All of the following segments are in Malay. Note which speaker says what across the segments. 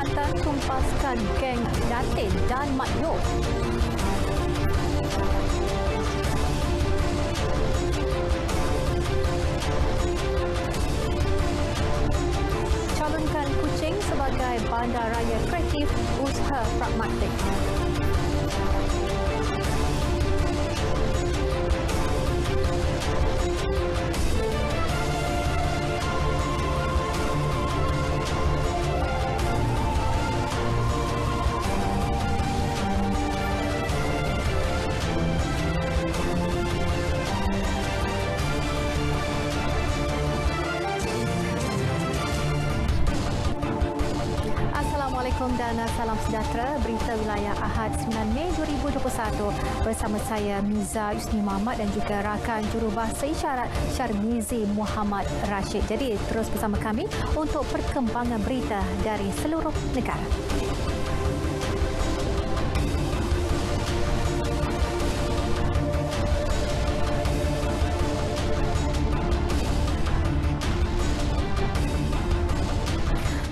Speaker 1: Kelantan tumpaskan geng Datin dan Mat Yo. Calonkan Kuching sebagai bandaraya kreatif usaha pragmatik. Assalamualaikum dan salam sejahtera. Berita wilayah Ahad 9 Mei 2021 bersama saya Miza Yusni Muhammad dan juga rakan jurubahasa isyarat Syarmizi Muhammad Rashid. Jadi terus bersama kami untuk perkembangan berita dari seluruh negara.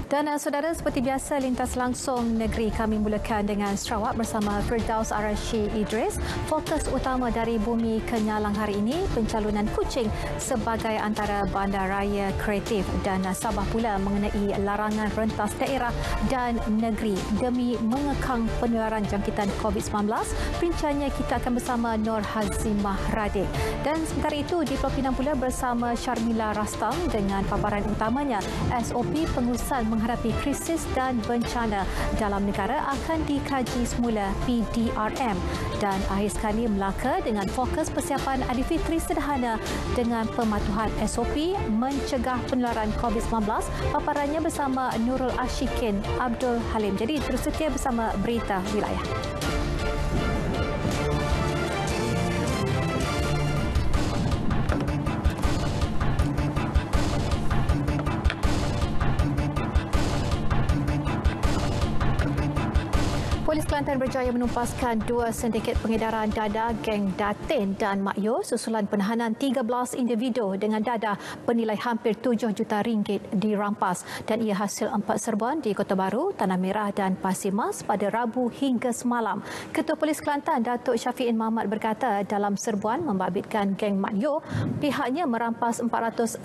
Speaker 1: Dan saudara, seperti biasa lintas langsung negeri kami mulakan dengan Sarawak bersama Firdaus Arashi Idris. Fokus utama dari Bumi Kenyalang hari ini, pencalonan Kuching sebagai antara bandaraya kreatif dan Sabah pula mengenai larangan rentas daerah dan negeri demi mengekang penularan jangkitan COVID-19. Pencanya kita akan bersama Nur Hazimah Radik. Dan sementara itu di Pulau Pinang pula bersama Syarmila Rastam dengan paparan utamanya SOP pengurusan menghadapi krisis dan bencana dalam negara akan dikaji semula PDRM. Dan akhir sekali Melaka dengan fokus persiapan Aidilfitri sederhana dengan pematuhan SOP mencegah penularan COVID-19. Paparannya bersama Nurul Ashikin Abdul Halim. Jadi terus setia bersama Berita Wilayah. Polis Kelantan berjaya menumpaskan dua sindiket pengedaran dadah geng Datin dan Mat Yo susulan penahanan 13 individu dengan dadah bernilai hampir 7 juta ringgit dirampas dan ia hasil 4 serbuan di Kota Baru, Tanah Merah dan Pasir Mas pada Rabu hingga semalam. Ketua Polis Kelantan Datuk Syafiin Mahmad berkata dalam serbuan membabitkan geng Mat Yo, pihaknya merampas 462,000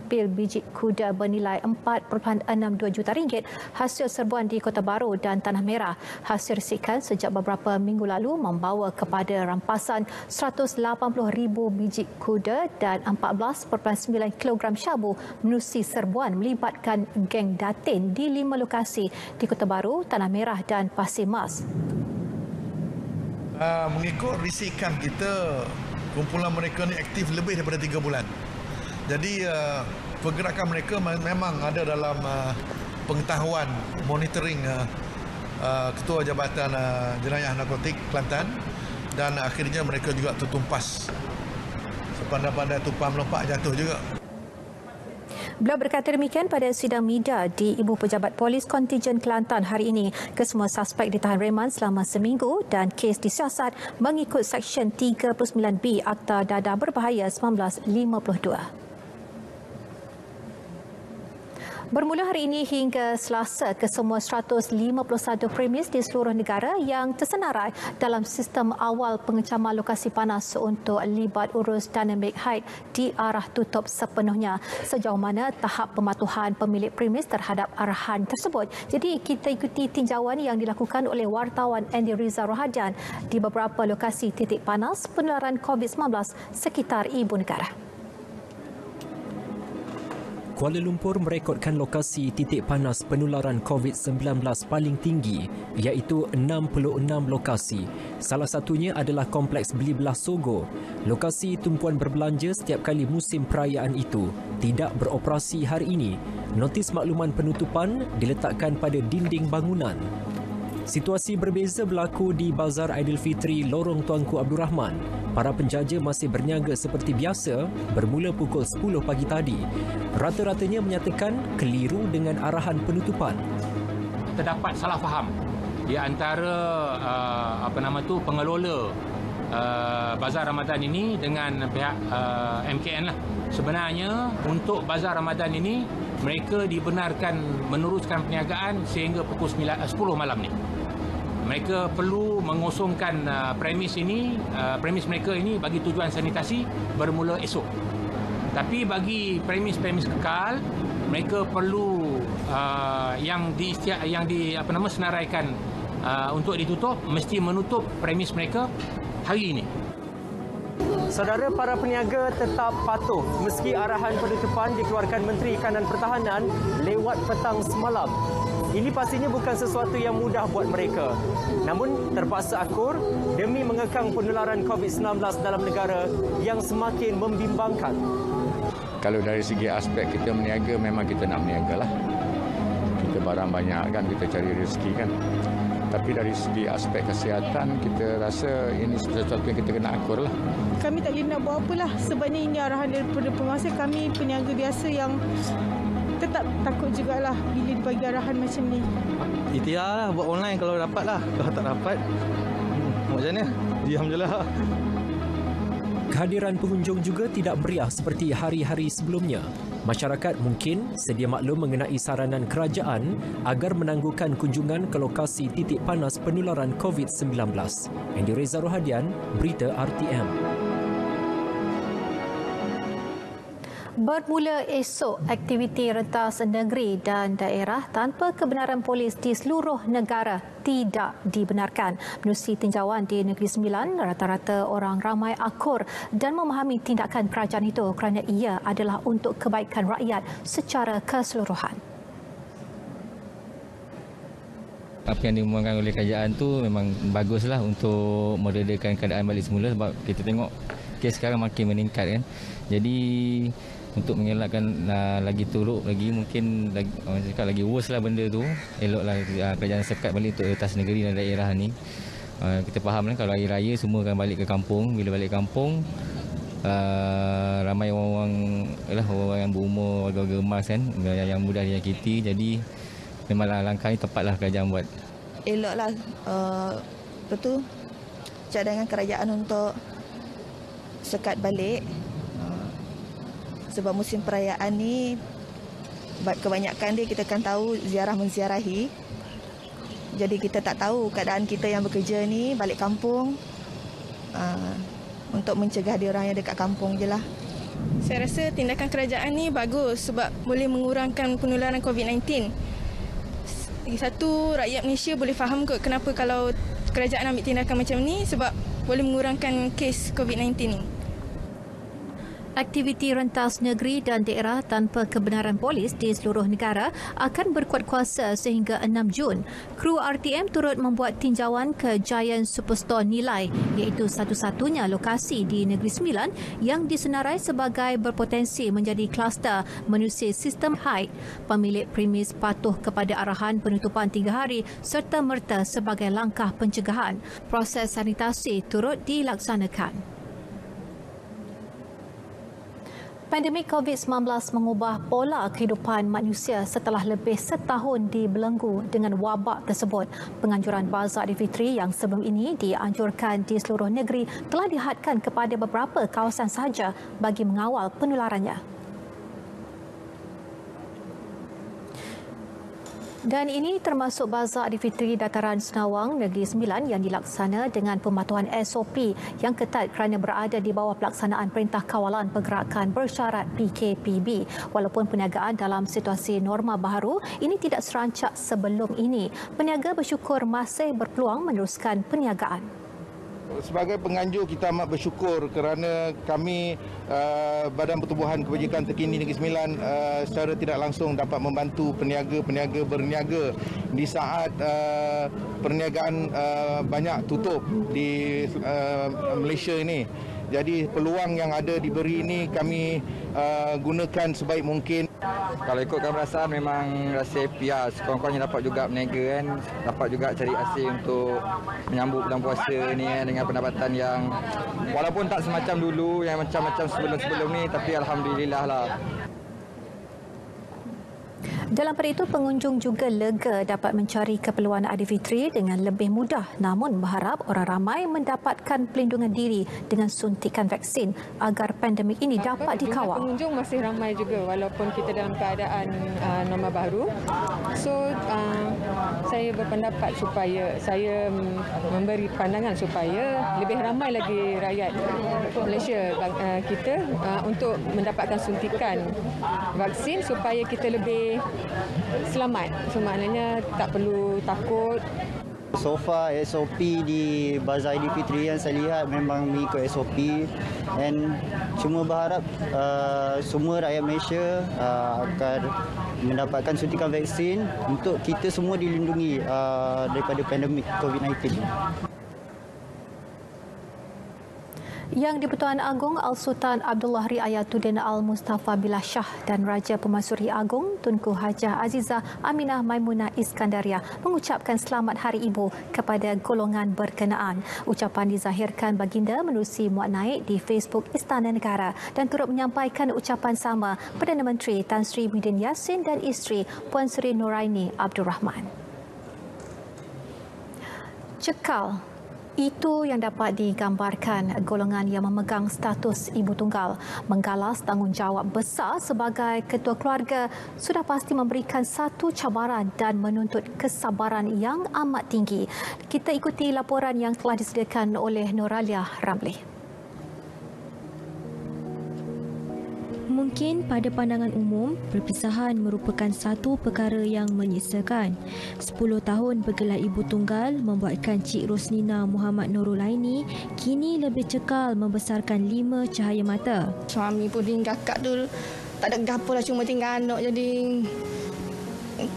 Speaker 1: pil biji kuda bernilai 4.62 juta ringgit hasil serbuan di Kota Baru dan Tanah Merah. Hasil risikan sejak beberapa minggu lalu membawa kepada rampasan 180,000 biji kuda dan 14.9 kilogram syabu menerusi serbuan melibatkan geng Datin di 5 lokasi di Kota Baru, Tanah Merah dan Pasir Mas.
Speaker 2: Mengikut risikan kita, kumpulan mereka ni aktif lebih daripada 3 bulan. Jadi pergerakan mereka memang ada dalam pengetahuan monitoring Ketua Jabatan Jenayah Narkotik Kelantan dan akhirnya mereka juga tertumpas. Sepandai-pandai tumpah melompat jatuh juga.
Speaker 1: Beliau berkata demikian pada sidang media di Ibu Pejabat Polis Kontijen Kelantan hari ini. Kesemua suspek ditahan reman selama seminggu dan kes disiasat mengikut Seksyen 39B Akta Dadah Berbahaya 1952. Bermula hari ini hingga Selasa, kesemua 151 premis di seluruh negara yang tersenarai dalam sistem awal pengecaman lokasi panas untuk libat urus dynamic height diarah tutup sepenuhnya. Sejauh mana tahap pematuhan pemilik premis terhadap arahan tersebut. Jadi kita ikuti tinjauan yang dilakukan oleh wartawan Andy Rizal Rohadian di beberapa lokasi titik panas penularan COVID-19 sekitar ibu negara.
Speaker 3: Kuala Lumpur merekodkan lokasi titik panas penularan COVID-19 paling tinggi iaitu 66 lokasi. Salah satunya adalah Kompleks Beli Belah Sogo. Lokasi tumpuan berbelanja setiap kali musim perayaan itu tidak beroperasi hari ini. Notis makluman penutupan diletakkan pada dinding bangunan. Situasi berbeza berlaku di Bazar Aidilfitri Lorong Tuanku Abdul Rahman. Para penjaja masih berniaga seperti biasa bermula pukul 10 pagi tadi. Rata-ratanya menyatakan keliru dengan arahan penutupan.
Speaker 4: Terdapat salah faham di antara pengelola Bazar Ramadan ini dengan pihak MKN lah. Sebenarnya untuk Bazar Ramadan ini mereka dibenarkan meneruskan perniagaan sehingga pukul 10 malam ni. Mereka perlu mengosongkan premis mereka ini bagi tujuan sanitasi bermula esok. Tapi bagi premis-premis kekal, mereka perlu senaraikan untuk ditutup, mesti menutup premis mereka hari ini.
Speaker 3: Saudara, para peniaga tetap patuh meski arahan penutupan dikeluarkan Menteri Kanan Pertahanan lewat petang semalam. Ini pastinya bukan sesuatu yang mudah buat mereka. Namun terpaksa akur demi mengekang penularan COVID-19 dalam negara yang semakin membimbangkan.
Speaker 5: Kalau dari segi aspek kita meniaga, memang kita nak meniaga lah. Kita barang banyak kan, kita cari rezeki kan. Tapi dari segi aspek kesihatan, kita rasa ini sesuatu yang kita kena akur lah.
Speaker 6: Kami tak boleh nak buat apalah. Sebabnya ini arahan daripada penguasa. Kami peniaga biasa yang tetap takut jugalah bila dibagi arahan macam ni.
Speaker 7: Ikhtiar lah, buat online kalau dapat lah. Kalau tak dapat, macam mana? Diam je lah.
Speaker 3: Kehadiran pengunjung juga tidak meriah seperti hari-hari sebelumnya. Masyarakat mungkin sedia maklum mengenai saranan kerajaan agar menangguhkan kunjungan ke lokasi titik panas penularan COVID-19. Andy Reza Rohadian, Berita RTM.
Speaker 1: Bermula esok, aktiviti rentas negeri dan daerah tanpa kebenaran polis di seluruh negara tidak dibenarkan. Menerusi tinjauan di Negeri Sembilan, rata-rata orang ramai akur dan memahami tindakan kerajaan itu kerana ia adalah untuk kebaikan rakyat secara keseluruhan.
Speaker 8: Apa yang diumumkan oleh kerajaan tu memang baguslah untuk meredakan keadaan balik semula, sebab kita tengok kes sekarang makin meningkat kan. Jadi untuk mengelakkan lagi teruk lagi, mungkin lagi worse lah benda tu, eloklah kerajaan sekat balik untuk atas negeri dan daerah ni. Kita faham kan, kalau hari raya semua akan balik ke kampung. Bila balik kampung, ramai orang yang berumur, warga-warga emas kan, yang mudah dinyakiti. Jadi memanglah langkah ni tepatlah kerajaan buat.
Speaker 9: Eloklah cadangan kerajaan untuk sekat balik. Sebab musim perayaan ni kebanyakan dia kita akan tahu ziarah menziarahi. Jadi kita tak tahu keadaan kita yang bekerja ni balik kampung, untuk mencegah dia orang yang dekat kampung je lah.
Speaker 6: Saya rasa tindakan kerajaan ni bagus sebab boleh mengurangkan penularan COVID-19. Lagi satu, rakyat Malaysia boleh faham kot kenapa kalau kerajaan ambil tindakan macam ni, sebab boleh mengurangkan kes COVID-19 ni.
Speaker 1: Aktiviti rentas negeri dan daerah tanpa kebenaran polis di seluruh negara akan berkuat kuasa sehingga 6 Jun. Kru RTM turut membuat tinjauan ke Giant Superstore Nilai, iaitu satu-satunya lokasi di Negeri Sembilan yang disenarai sebagai berpotensi menjadi kluster menerusi sistem HIDE. Pemilik premis patuh kepada arahan penutupan 3 hari serta merta sebagai langkah pencegahan. Proses sanitasi turut dilaksanakan. Pandemik COVID-19 mengubah pola kehidupan manusia setelah lebih setahun dibelenggu dengan wabak tersebut. Penganjuran Bazar Aidilfitri yang sebelum ini dianjurkan di seluruh negeri telah dihadkan kepada beberapa kawasan sahaja bagi mengawal penularannya. Dan ini termasuk Bazar Aidilfitri Dataran Senawang Negeri Sembilan yang dilaksana dengan pematuhan SOP yang ketat kerana berada di bawah pelaksanaan Perintah Kawalan Pergerakan Bersyarat PKPB. Walaupun perniagaan dalam situasi norma baharu, ini tidak serancak sebelum ini. Peniaga bersyukur masih berpeluang meneruskan perniagaan.
Speaker 10: Sebagai penganjur, kita amat bersyukur kerana kami Badan Pertubuhan Kebajikan Terkini Negeri Sembilan secara tidak langsung dapat membantu peniaga-peniaga berniaga di saat perniagaan banyak tutup di Malaysia ini. Jadi peluang yang ada diberi ini kami gunakan sebaik mungkin.
Speaker 11: Kalau ikutkan perasaan memang rasa happy lah. Sekurang-kurangnya dapat juga berniaga kan. Dapat juga cari hasil untuk menyambut bulan puasa ni kan, dengan pendapatan yang walaupun tak semacam dulu, yang macam-macam sebelum-sebelum ni, tapi Alhamdulillah lah.
Speaker 1: Dalam pada itu, pengunjung juga lega dapat mencari keperluan Aidilfitri dengan lebih mudah, namun berharap orang ramai mendapatkan pelindungan diri dengan suntikan vaksin agar pandemik ini dapat dikawal.
Speaker 12: Pengunjung masih ramai juga walaupun kita dalam keadaan norma baru. So, saya berpendapat supaya saya memberi pandangan supaya lebih ramai lagi rakyat Malaysia kita untuk mendapatkan suntikan vaksin supaya kita lebih selamat. So maknanya tak perlu takut.
Speaker 13: So far SOP di Bazar Aidilfitri yang saya lihat memang mengikut SOP, dan cuma berharap semua rakyat Malaysia akan mendapatkan suntikan vaksin untuk kita semua dilindungi daripada pandemik COVID-19.
Speaker 1: Yang di-Pertuan Agong Al-Sultan Abdullah Riayatuddin Al-Mustafa Billah Shah dan Raja Pemansuri Agong Tunku Hajah Azizah Aminah Maimunah Iskandaria mengucapkan selamat Hari Ibu kepada golongan berkenaan. Ucapan dizahirkan baginda menerusi muat naik di Facebook Istana Negara dan turut menyampaikan ucapan sama Perdana Menteri Tan Sri Muhyiddin Yassin dan isteri Puan Sri Nuraini Abdul Rahman. Cekal. Itu yang dapat digambarkan golongan yang memegang status ibu tunggal. Menggalas tanggungjawab besar sebagai ketua keluarga sudah pasti memberikan satu cabaran dan menuntut kesabaran yang amat tinggi. Kita ikuti laporan yang telah disediakan oleh Noralia Ramli.
Speaker 14: Mungkin pada pandangan umum, perpisahan merupakan satu perkara yang menyesakan. 10 tahun bergelar ibu tunggal membuatkan Cik Rosnina Muhammad Nurulaini kini lebih cekal membesarkan 5 cahaya mata.
Speaker 6: Suami pun tinggal kakak tu tak ada gapo lah, cuma tinggal anak, jadi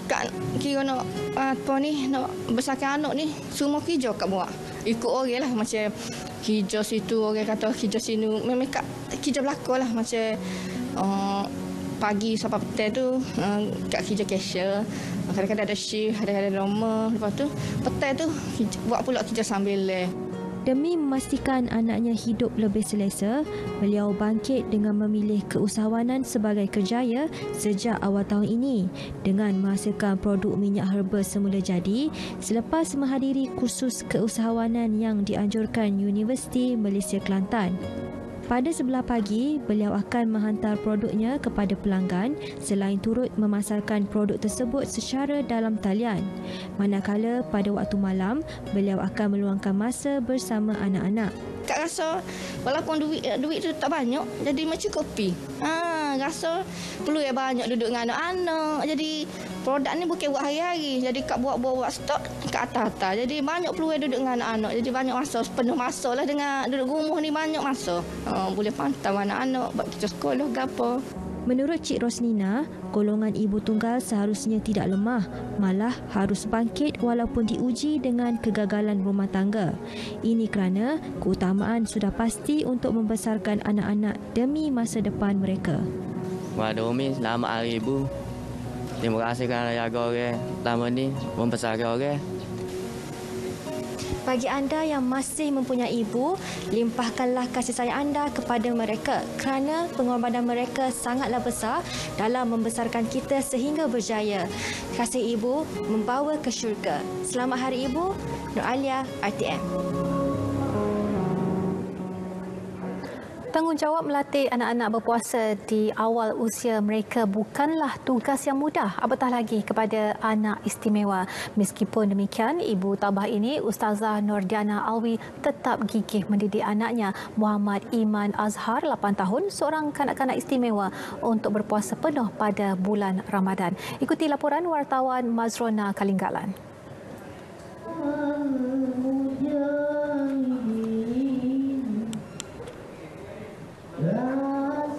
Speaker 6: kak kira nak apa ni, nak besarkan anak ni semua kerja kat buat. Ikut orang lah, macam kerja situ orang kata kerja sini, memang kak kerja belakang lah, macam pagi sampai petang tu kat kerja cashier, kadang-kadang ada shift, kadang-kadang lama, lepas tu petang tu buat pula kerja sambil
Speaker 14: Demi memastikan anaknya hidup lebih selesa, beliau bangkit dengan memilih keusahawanan sebagai kerjaya sejak awal tahun ini dengan menghasilkan produk minyak herba semula jadi selepas menghadiri kursus keusahawanan yang dianjurkan Universiti Malaysia Kelantan. Pada sebelah pagi, beliau akan menghantar produknya kepada pelanggan selain turut memasarkan produk tersebut secara dalam talian. Manakala pada waktu malam, beliau akan meluangkan masa bersama anak-anak.
Speaker 6: Kak rasa walaupun duit tu tak banyak, jadi macam kopi. Rasa perlu ya banyak duduk dengan anak-anak. Jadi produk ni bukan buat hari-hari. Jadi kak buat stok kat atas-atas. Jadi banyak perlu duduk dengan anak-anak. Jadi banyak masa, penuh masa lah dengan duduk rumah ni, banyak masa. Boleh pantau anak-anak, buat kerja sekolah ke apa.
Speaker 14: Menurut Cik Rosnina, golongan ibu tunggal seharusnya tidak lemah, malah harus bangkit walaupun diuji dengan kegagalan rumah tangga. Ini kerana keutamaan sudah pasti untuk membesarkan anak-anak demi masa depan mereka.
Speaker 15: Kepada Umi, selamat Hari Ibu. Terima kasih kerana jaga orang selama ni, membesarkan orang.
Speaker 14: Bagi anda yang masih mempunyai ibu, limpahkanlah kasih sayang anda kepada mereka kerana pengorbanan mereka sangatlah besar dalam membesarkan kita sehingga berjaya. Kasih ibu membawa ke syurga. Selamat Hari Ibu, Noralia, RTM.
Speaker 1: Tanggungjawab melatih anak-anak berpuasa di awal usia mereka bukanlah tugas yang mudah, apatah lagi kepada anak istimewa. Meskipun demikian, ibu tabah ini, Ustazah Nordiana Alwi, tetap gigih mendidik anaknya, Muhammad Iman Azhar, 8 tahun, seorang kanak-kanak istimewa untuk berpuasa penuh pada bulan Ramadan. Ikuti laporan wartawan Mazrona Kalinggalan.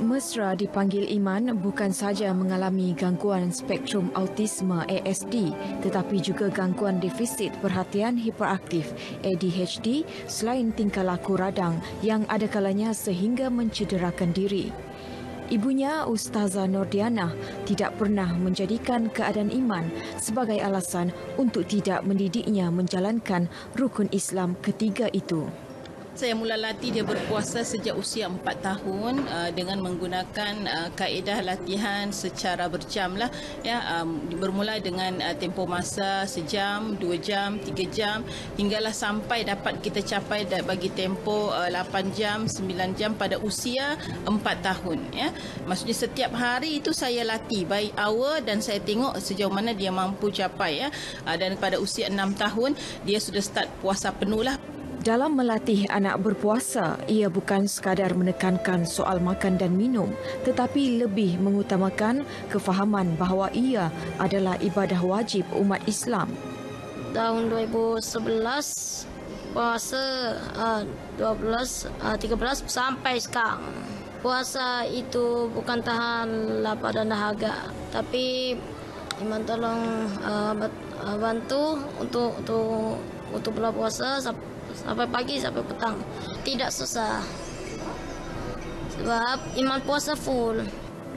Speaker 16: Mesra dipanggil Iman bukan sahaja mengalami gangguan spektrum autisme ASD tetapi juga gangguan defisit perhatian hiperaktif ADHD selain tingkah laku radang yang ada kalanya sehingga mencederakan diri. Ibunya, Ustazah Nordiana, tidak pernah menjadikan keadaan Iman sebagai alasan untuk tidak mendidiknya menjalankan rukun Islam ketiga itu.
Speaker 17: Saya mula latih dia berpuasa sejak usia 4 tahun dengan menggunakan kaedah latihan secara berjam lah, ya, bermula dengan tempoh masa sejam, 2 jam, 3 jam hinggalah sampai dapat kita capai bagi tempoh 8 jam, 9 jam pada usia 4 tahun, ya. Maksudnya setiap hari itu saya latih by hour dan saya tengok sejauh mana dia mampu capai, ya. Dan pada usia 6 tahun dia sudah start puasa penuh lah.
Speaker 16: Dalam melatih anak berpuasa, ia bukan sekadar menekankan soal makan dan minum, tetapi lebih mengutamakan kefahaman bahawa ia adalah ibadah wajib umat Islam.
Speaker 18: Tahun 2011, puasa 13 sampai sekarang. Puasa itu bukan tahan lapar dan dahaga, tapi Iman tolong bantu untuk berpuasa sampai pagi sampai petang. Tidak susah. Sebab Iman puasa full.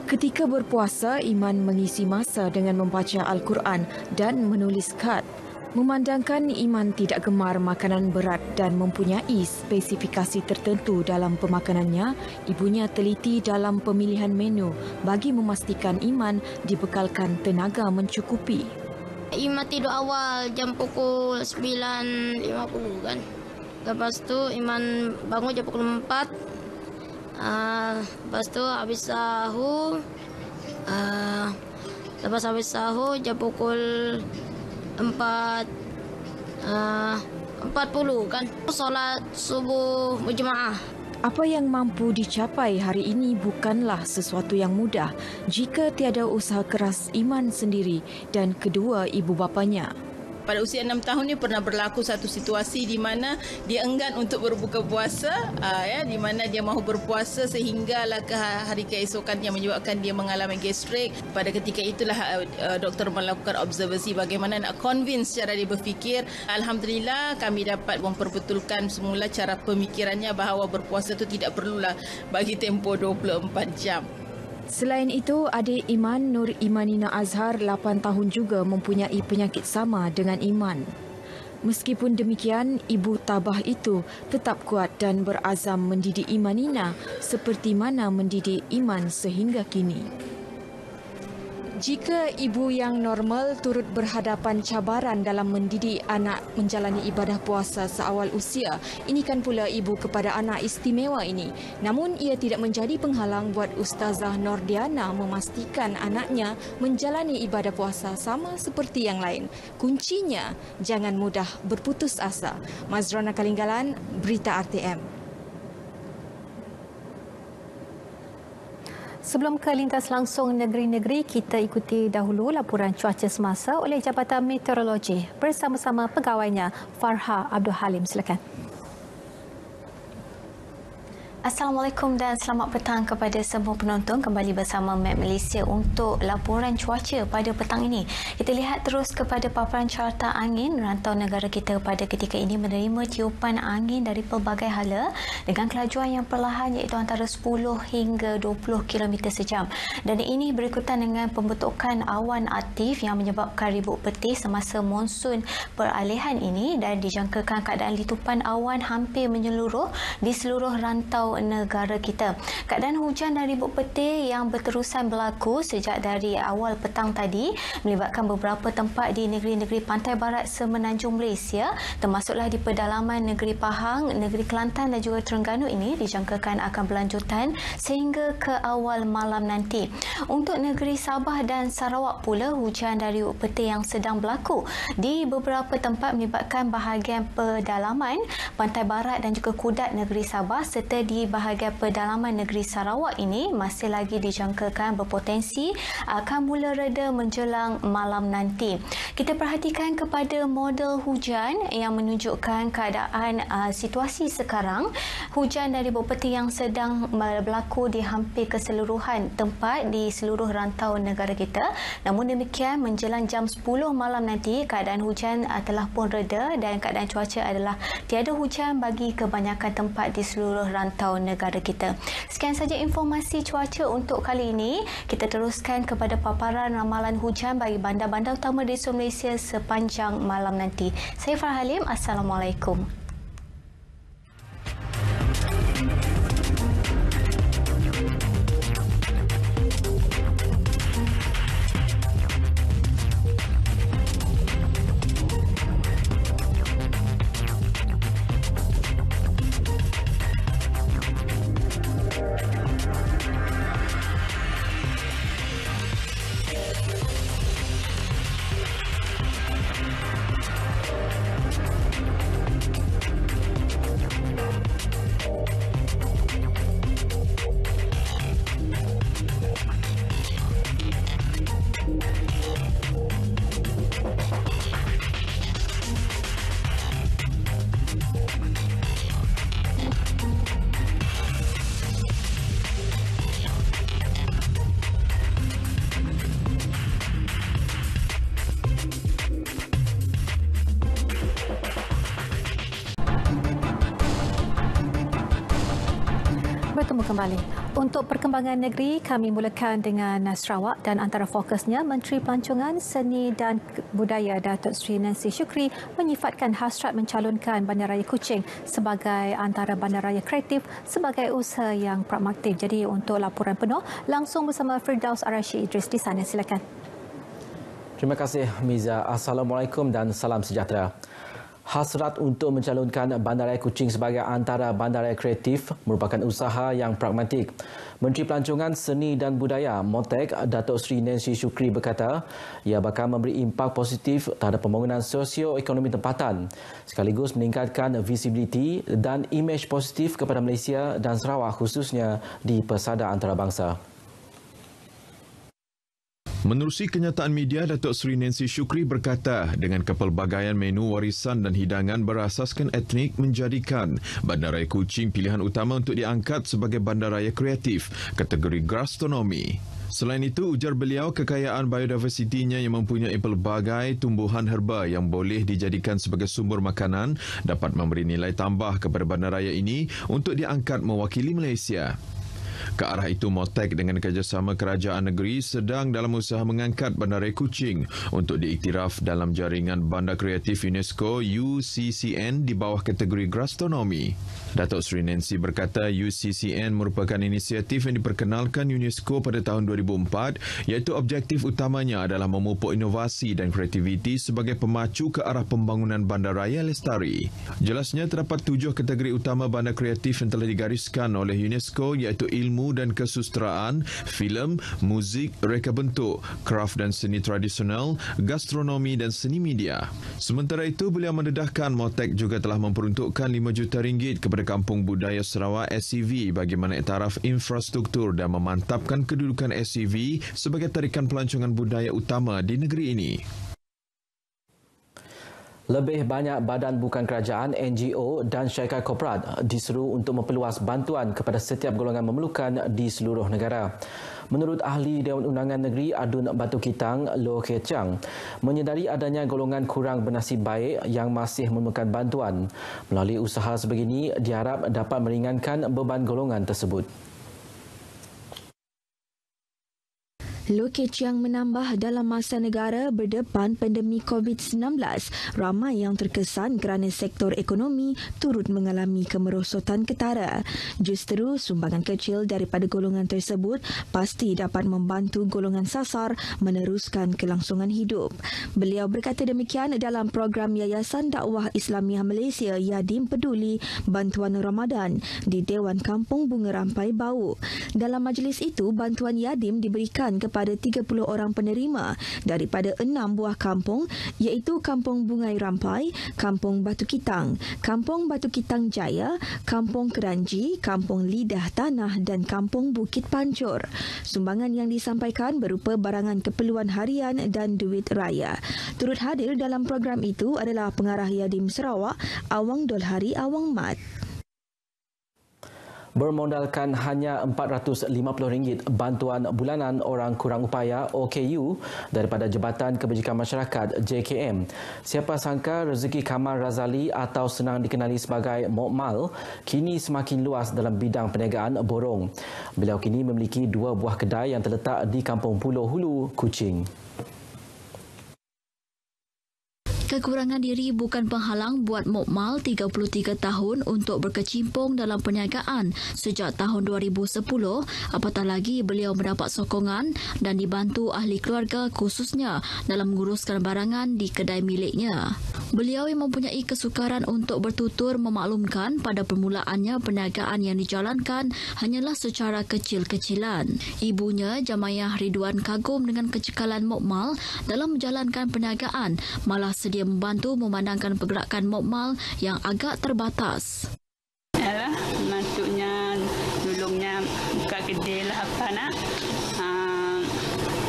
Speaker 16: Ketika berpuasa, Iman mengisi masa dengan membaca Al-Quran dan menulis kad. Memandangkan Iman tidak gemar makanan berat dan mempunyai spesifikasi tertentu dalam pemakanannya, ibunya teliti dalam pemilihan menu bagi memastikan Iman dibekalkan tenaga mencukupi.
Speaker 18: Iman tidur awal jam pukul 9.50 kan. Lepas tu Iman bangun jam pukul 4. Lepas tu habis sahur. Lepas habis sahur jam pukul 4.40 kan. Solat subuh berjemaah.
Speaker 16: Apa yang mampu dicapai hari ini bukanlah sesuatu yang mudah jika tiada usaha keras Iman sendiri dan kedua ibu bapanya.
Speaker 17: Pada usia 6 tahun ni pernah berlaku satu situasi di mana dia enggan untuk berbuka puasa, ya, di mana dia mahu berpuasa sehinggalah ke hari keesokan yang menyebabkan dia mengalami gastrik. Pada ketika itulah doktor melakukan observasi bagaimana nak convince cara dia berfikir. Alhamdulillah kami dapat memperbetulkan semula cara pemikirannya bahawa berpuasa itu tidak perlulah bagi tempoh 24 jam.
Speaker 16: Selain itu, adik Iman, Nur Imanina Azhar, 8 tahun juga mempunyai penyakit sama dengan Iman. Meskipun demikian, ibu tabah itu tetap kuat dan berazam mendidik Imanina seperti mana mendidik Iman sehingga kini. Jika ibu yang normal turut berhadapan cabaran dalam mendidik anak menjalani ibadah puasa seawal usia, ini kan pula ibu kepada anak istimewa ini. Namun ia tidak menjadi penghalang buat Ustazah Nordiana memastikan anaknya menjalani ibadah puasa sama seperti yang lain. Kuncinya, jangan mudah berputus asa. Mazrona Kalinggalan, Berita RTM.
Speaker 1: Sebelum ke lintas langsung negeri-negeri, kita ikuti dahulu laporan cuaca semasa oleh Jabatan Meteorologi bersama-sama pegawainya Farha Abdul Halim. Silakan. Assalamualaikum dan selamat petang kepada semua penonton. Kembali bersama Map Malaysia untuk laporan cuaca pada petang ini. Kita lihat terus kepada paparan carta angin. Rantau negara kita pada ketika ini menerima tiupan angin dari pelbagai hala dengan kelajuan yang perlahan iaitu antara 10 hingga 20 km sejam. Dan ini berikutan dengan pembentukan awan aktif yang menyebabkan ribut peti semasa monsun peralihan ini dan dijangkakan keadaan litupan awan hampir menyeluruh di seluruh rantau negara kita. Keadaan hujan dan ribut petir yang berterusan berlaku sejak dari awal petang tadi melibatkan beberapa tempat di negeri-negeri pantai barat semenanjung Malaysia, termasuklah di pedalaman negeri Pahang, negeri Kelantan dan juga Terengganu ini dijangkakan akan berlanjutan sehingga ke awal malam nanti. Untuk negeri Sabah dan Sarawak pula, hujan dan ribut petir yang sedang berlaku di beberapa tempat melibatkan bahagian pedalaman pantai barat dan juga Kudat negeri Sabah serta di bahagian pedalaman negeri Sarawak ini masih lagi dijangkakan berpotensi akan mula reda menjelang malam nanti. Kita perhatikan kepada model hujan yang menunjukkan keadaan situasi sekarang. Hujan dari ribut petir yang sedang berlaku di hampir keseluruhan tempat di seluruh rantau negara kita. Namun demikian, menjelang jam 10 malam nanti, keadaan hujan telah pun reda dan keadaan cuaca adalah tiada hujan bagi kebanyakan tempat di seluruh rantau negara kita. Sekian saja informasi cuaca untuk kali ini. Kita teruskan kepada paparan ramalan hujan bagi bandar-bandar utama di seluruh Malaysia sepanjang malam nanti. Saya Farha Halim. Assalamualaikum. Bertemu kembali. Untuk perkembangan negeri, kami mulakan dengan Sarawak dan antara fokusnya Menteri Pelancongan, Seni dan Budaya Datuk Seri Nancy Shukri menyifatkan hasrat mencalonkan Bandaraya Kuching sebagai antara bandaraya kreatif sebagai usaha yang pragmatik. Jadi untuk laporan penuh langsung bersama Firdaus Arashi Idris di sana. Silakan.
Speaker 19: Terima kasih Miza. Assalamualaikum dan salam sejahtera. Hasrat untuk mencalonkan Bandaraya Kuching sebagai antara bandaraya kreatif merupakan usaha yang pragmatik. Menteri Pelancongan, Seni dan Budaya (MOTEK) Datuk Seri Nancy Shukri berkata ia bakal memberi impak positif terhadap pembangunan sosio-ekonomi tempatan sekaligus meningkatkan visibiliti dan imej positif kepada Malaysia dan Sarawak khususnya di pesada antarabangsa.
Speaker 20: Menerusi kenyataan media, Datuk Seri Nancy Shukri berkata dengan kepelbagaian menu warisan dan hidangan berasaskan etnik menjadikan Bandaraya Kuching pilihan utama untuk diangkat sebagai bandaraya kreatif kategori gastronomi. Selain itu, ujar beliau, kekayaan biodiversitinya yang mempunyai pelbagai tumbuhan herba yang boleh dijadikan sebagai sumber makanan dapat memberi nilai tambah kepada bandaraya ini untuk diangkat mewakili Malaysia. Ke arah itu, MOTEK dengan kerjasama kerajaan negeri sedang dalam usaha mengangkat Bandaraya Kuching untuk diiktiraf dalam jaringan Bandar Kreatif UNESCO UCCN di bawah kategori gastronomi. Datuk Seri Nancy berkata UCCN merupakan inisiatif yang diperkenalkan UNESCO pada tahun 2004 iaitu objektif utamanya adalah memupuk inovasi dan kreativiti sebagai pemacu ke arah pembangunan bandaraya lestari. Jelasnya terdapat 7 kategori utama bandar kreatif yang telah digariskan oleh UNESCO iaitu ilmu dan kesusteraan, filem, muzik, reka bentuk, kraf dan seni tradisional, gastronomi dan seni media. Sementara itu, beliau mendedahkan MOTEK juga telah memperuntukkan RM5 juta kepada Kampung Budaya Sarawak SCV bagi menaiktaraf infrastruktur dan memantapkan kedudukan SCV sebagai tarikan pelancongan budaya utama di negeri ini.
Speaker 19: Lebih banyak badan bukan kerajaan, NGO dan syarikat korporat diseru untuk memperluas bantuan kepada setiap golongan memerlukan di seluruh negara. Menurut ahli Dewan Undangan Negeri Adun Batu Kitang, Loh Kee Chang, menyedari adanya golongan kurang bernasib baik yang masih memerlukan bantuan. Melalui usaha sebegini, diharap dapat meringankan beban golongan tersebut.
Speaker 16: Loh Kee Chang menambah dalam masa negara berdepan pandemik COVID-19, ramai yang terkesan kerana sektor ekonomi turut mengalami kemerosotan ketara. Justeru, sumbangan kecil daripada golongan tersebut pasti dapat membantu golongan sasar meneruskan kelangsungan hidup. Beliau berkata demikian dalam program Yayasan Dakwah Islamiah Malaysia Yadim Peduli Bantuan Ramadan di Dewan Kampung Bunga Rampai Bau. Dalam majlis itu, bantuan Yadim diberikan kepada 30 orang penerima daripada 6 buah kampung iaitu Kampung Bungai Rampai, Kampung Batu Kitang, Kampung Batu Kitang Jaya, Kampung Keranji, Kampung Lidah Tanah dan Kampung Bukit Pancur. Sumbangan yang disampaikan berupa barangan keperluan harian dan duit raya. Turut hadir dalam program itu adalah Pengarah Yadim Sarawak, Awang Dolhari Awang Mat.
Speaker 19: Bermodalkan hanya RM450 bantuan bulanan orang kurang upaya OKU daripada Jabatan Kebajikan Masyarakat JKM. Siapa sangka rezeki Kamal Razali atau senang dikenali sebagai Mokmal kini semakin luas dalam bidang perniagaan borong. Beliau kini memiliki 2 buah kedai yang terletak di Kampung Pulau Hulu, Kuching.
Speaker 21: Kekurangan diri bukan penghalang buat Mokmal 33 tahun untuk berkecimpung dalam perniagaan sejak tahun 2010, apatah lagi beliau mendapat sokongan dan dibantu ahli keluarga khususnya dalam menguruskan barangan di kedai miliknya. Beliau yang mempunyai kesukaran untuk bertutur memaklumkan pada permulaannya perniagaan yang dijalankan hanyalah secara kecil-kecilan. Ibunya, Jamayah Ridwan, kagum dengan kecekalan Mokmal dalam menjalankan perniagaan, malah sedia membantu memandangkan pergerakan Mokmal yang agak terbatas.
Speaker 22: Alah, mantuknya dulungnya buka kedai lah apa nak.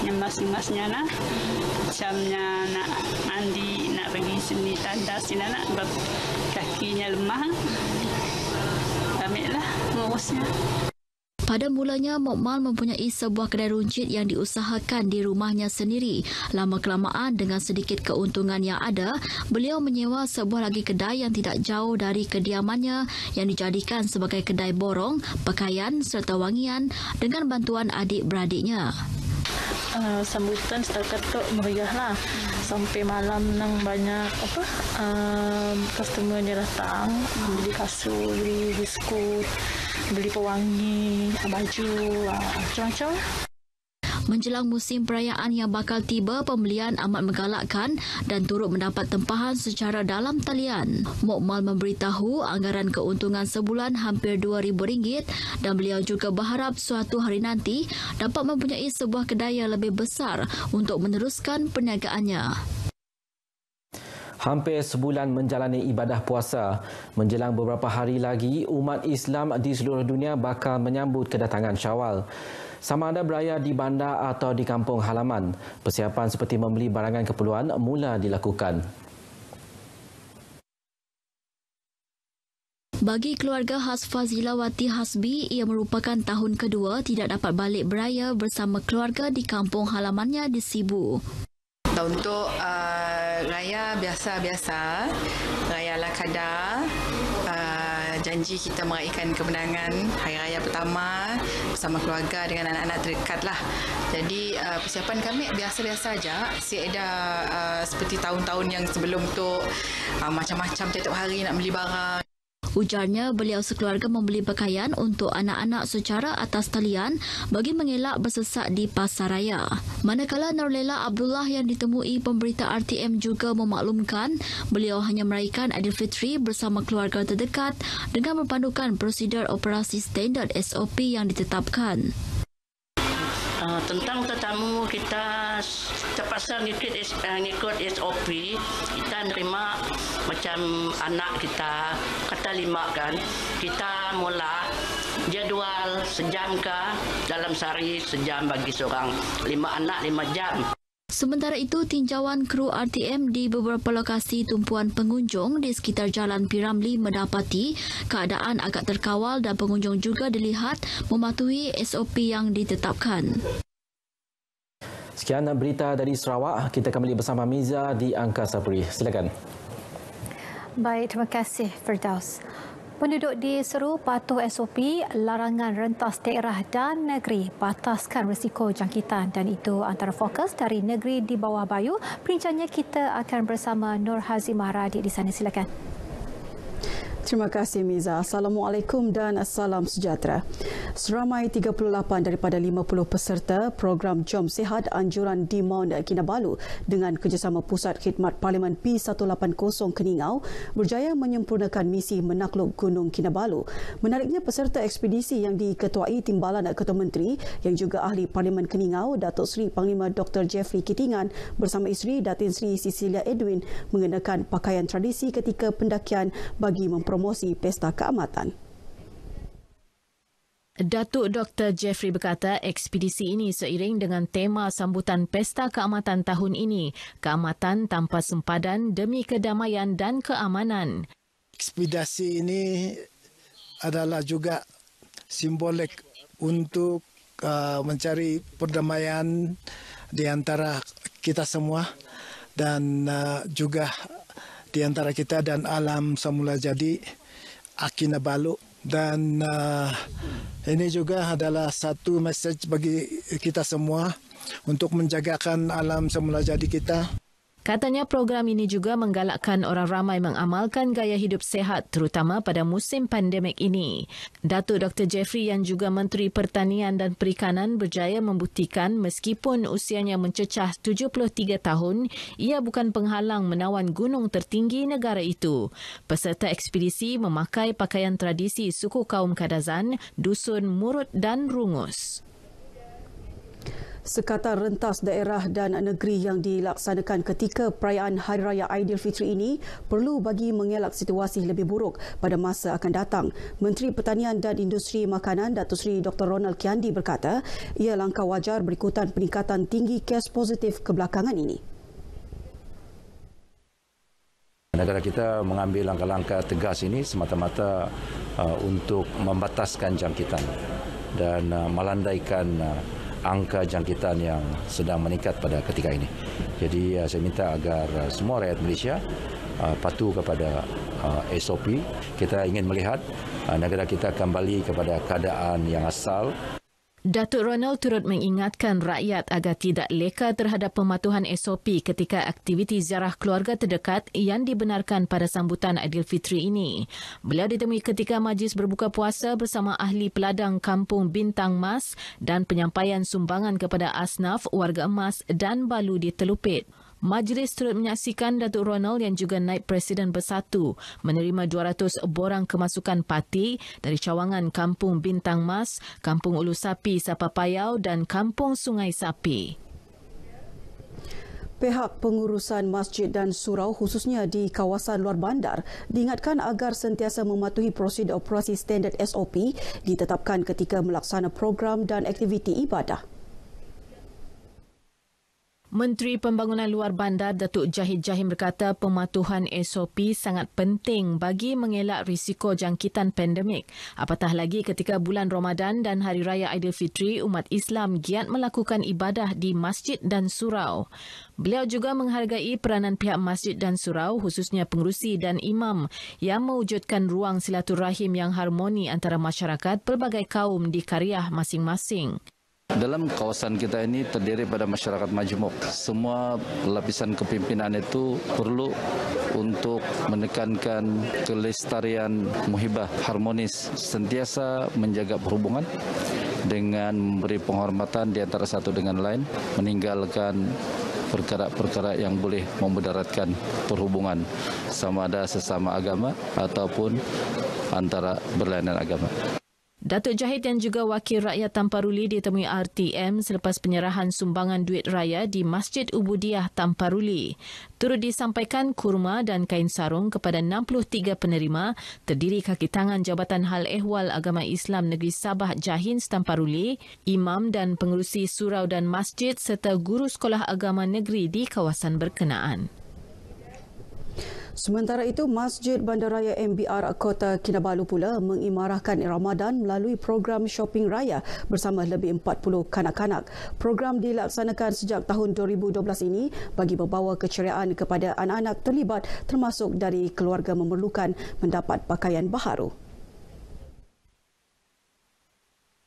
Speaker 22: Yang mas-masnya nak. Macamnya nak mandi, nak pergi seni tandas sini nak. Sebab kakinya lemah. Ambil lah ngurusnya.
Speaker 21: Pada mulanya, Mokmal mempunyai sebuah kedai runcit yang diusahakan di rumahnya sendiri. Lama-kelamaan dengan sedikit keuntungan yang ada, beliau menyewa sebuah lagi kedai yang tidak jauh dari kediamannya yang dijadikan sebagai kedai borong, pakaian serta wangian dengan bantuan adik-beradiknya.
Speaker 2: Sambutan setakat tu meriah lah. Sampai malam nang banyak customer dia datang beli kasut, beli biskut, beli pewangi, baju, macam-macam.
Speaker 21: Menjelang musim perayaan yang bakal tiba, pembelian amat menggalakkan dan turut mendapat tempahan secara dalam talian. Mokmal memberitahu anggaran keuntungan sebulan hampir RM2,000 dan beliau juga berharap suatu hari nanti dapat mempunyai sebuah kedai yang lebih besar untuk meneruskan perniagaannya.
Speaker 19: Hampir sebulan menjalani ibadah puasa. Menjelang beberapa hari lagi, umat Islam di seluruh dunia bakal menyambut kedatangan Syawal. Sama ada beraya di bandar atau di kampung halaman, persiapan seperti membeli barangan keperluan mula dilakukan.
Speaker 21: Bagi keluarga Hasfazilawati Hasbi, ia merupakan tahun kedua tidak dapat balik beraya bersama keluarga di kampung halamannya di Sibu.
Speaker 4: Untuk raya biasa-biasa, raya Al-Qadar, janji kita meraihkan kemenangan hari raya pertama bersama keluarga dengan anak-anak terdekat lah. Jadi persiapan kami biasa-biasa saja. Tiada seperti tahun-tahun yang sebelum tu macam-macam tiap hari nak beli barang.
Speaker 21: Ujarnya, beliau sekeluarga membeli pakaian untuk anak-anak secara atas talian bagi mengelak bersesak di pasaraya. Manakala Nurlela Abdullah yang ditemui pemberita RTM juga memaklumkan beliau hanya meraihkan Aidilfitri bersama keluarga terdekat dengan berpandukan prosedur operasi standard SOP yang ditetapkan.
Speaker 22: Tentang tetamu kita terpaksa ngikut SOP. Kita nerima macam anak kita kata 5 kan, kita mula jadual sejam ke dalam sehari sejam bagi seorang, 5 anak 5 jam.
Speaker 21: Sementara itu, tinjauan kru RTM di beberapa lokasi tumpuan pengunjung di sekitar Jalan Piramli mendapati keadaan agak terkawal dan pengunjung juga dilihat mematuhi SOP yang ditetapkan.
Speaker 19: Sekian berita dari Sarawak. Kita kembali bersama Miza di Angkasa Puri. Silakan.
Speaker 1: Baik, terima kasih Firdaus. Penduduk diseru patuh SOP, larangan rentas daerah dan negeri, bataskan risiko jangkitan, dan itu antara fokus dari negeri di bawah bayu. Perbincangannya kita akan bersama Nur Hazimah Radik di sana. Silakan.
Speaker 23: Terima kasih Miza. Assalamualaikum dan salam sejahtera. Seramai 38 daripada 50 peserta program Jom Sihat Anjuran di Mount Kinabalu dengan kerjasama Pusat Khidmat Parlimen P180 Keningau berjaya menyempurnakan misi menakluk Gunung Kinabalu. Menariknya, peserta ekspedisi yang diketuai Timbalan Ketua Menteri yang juga Ahli Parlimen Keningau, Datuk Seri Panglima Dr. Jeffrey Kitingan bersama isteri Datin Seri Cecilia Edwin mengenakan pakaian tradisi ketika pendakian bagi mempromosi Pesta Keamatan.
Speaker 24: Datuk Dr. Jeffrey berkata ekspedisi ini seiring dengan tema sambutan Pesta Keamatan tahun ini, keamatan tanpa sempadan demi kedamaian dan keamanan.
Speaker 25: Ekspedisi ini adalah juga simbolik untuk mencari perdamaian di antara kita semua dan juga di antara kita dan alam semula jadi Kinabalu. Dan ini juga adalah satu mesej bagi kita semua untuk menjagakan alam semula jadi kita.
Speaker 24: Katanya program ini juga menggalakkan orang ramai mengamalkan gaya hidup sihat terutama pada musim pandemik ini. Datuk Dr. Jeffrey yang juga Menteri Pertanian dan Perikanan berjaya membuktikan meskipun usianya mencecah 73 tahun, ia bukan penghalang menawan gunung tertinggi negara itu. Peserta ekspedisi memakai pakaian tradisi suku kaum Kadazan, Dusun Murut dan Rungus.
Speaker 23: Sekatan rentas daerah dan negeri yang dilaksanakan ketika perayaan Hari Raya Aidilfitri ini perlu bagi mengelak situasi lebih buruk pada masa akan datang. Menteri Pertanian dan Industri Makanan Datuk Seri Dr. Ronald Kiandi berkata, ia langkah wajar berikutan peningkatan tinggi kes positif kebelakangan ini.
Speaker 26: Negara kita mengambil langkah-langkah tegas ini semata-mata untuk membataskan jangkitan. dan melandaikan angka jangkitan yang sedang meningkat pada ketika ini. Jadi saya minta agar semua rakyat Malaysia patuh kepada SOP. Kita ingin melihat negara kita kembali kepada keadaan yang asal.
Speaker 24: Datuk Ronald turut mengingatkan rakyat agar tidak leka terhadap pematuhan SOP ketika aktiviti ziarah keluarga terdekat yang dibenarkan pada sambutan Aidilfitri ini. Beliau ditemui ketika majlis berbuka puasa bersama ahli peladang Kampung Bintang Mas dan penyampaian sumbangan kepada asnaf, warga emas dan balu di Telupit. Majlis turut menyaksikan Datuk Ronald yang juga Naib Presiden Bersatu menerima 200 borang kemasukan parti dari cawangan Kampung Bintang Mas, Kampung Ulu Sapi Sapapayau dan Kampung Sungai Sapi.
Speaker 23: Pihak pengurusan masjid dan surau khususnya di kawasan luar bandar diingatkan agar sentiasa mematuhi prosedur operasi standard SOP ditetapkan ketika melaksana program dan aktiviti ibadah. Menteri Pembangunan Luar Bandar Datuk Jahid Jahim berkata pematuhan SOP sangat penting bagi mengelak risiko jangkitan pandemik. Apatah lagi ketika bulan Ramadan dan Hari Raya Aidilfitri, umat Islam giat melakukan ibadah di masjid dan surau. Beliau juga menghargai peranan pihak masjid dan surau khususnya pengerusi dan imam yang mewujudkan ruang silaturahim yang harmoni antara masyarakat pelbagai kaum di qaryah masing-masing.
Speaker 3: Dalam kawasan kita ini terdiri pada masyarakat majmuk. Semua lapisan kepimpinan itu perlu untuk menekankan kelestarian muhibah harmonis, sentiasa menjaga perhubungan dengan memberi penghormatan di antara satu dengan lain, meninggalkan perkara-perkara yang boleh memudaratkan perhubungan sama ada sesama agama ataupun antara berlainan agama.
Speaker 24: Datuk Jahid dan juga Wakil Rakyat Tamparuli ditemui RTM selepas penyerahan sumbangan duit raya di Masjid Ubudiah Tamparuli. Turut disampaikan kurma dan kain sarung kepada 63 penerima terdiri kaki tangan Jabatan Hal Ehwal Agama Islam Negeri Sabah Jahins Tamparuli, imam dan pengerusi surau dan masjid serta guru sekolah agama negeri di kawasan berkenaan.
Speaker 23: Sementara itu, Masjid Bandaraya MBR Kota Kinabalu pula mengimarahkan Ramadan melalui program shopping raya bersama lebih 40 kanak-kanak. Program dilaksanakan sejak tahun 2012 ini bagi membawa keceriaan kepada anak-anak terlibat termasuk dari keluarga memerlukan mendapat pakaian baharu.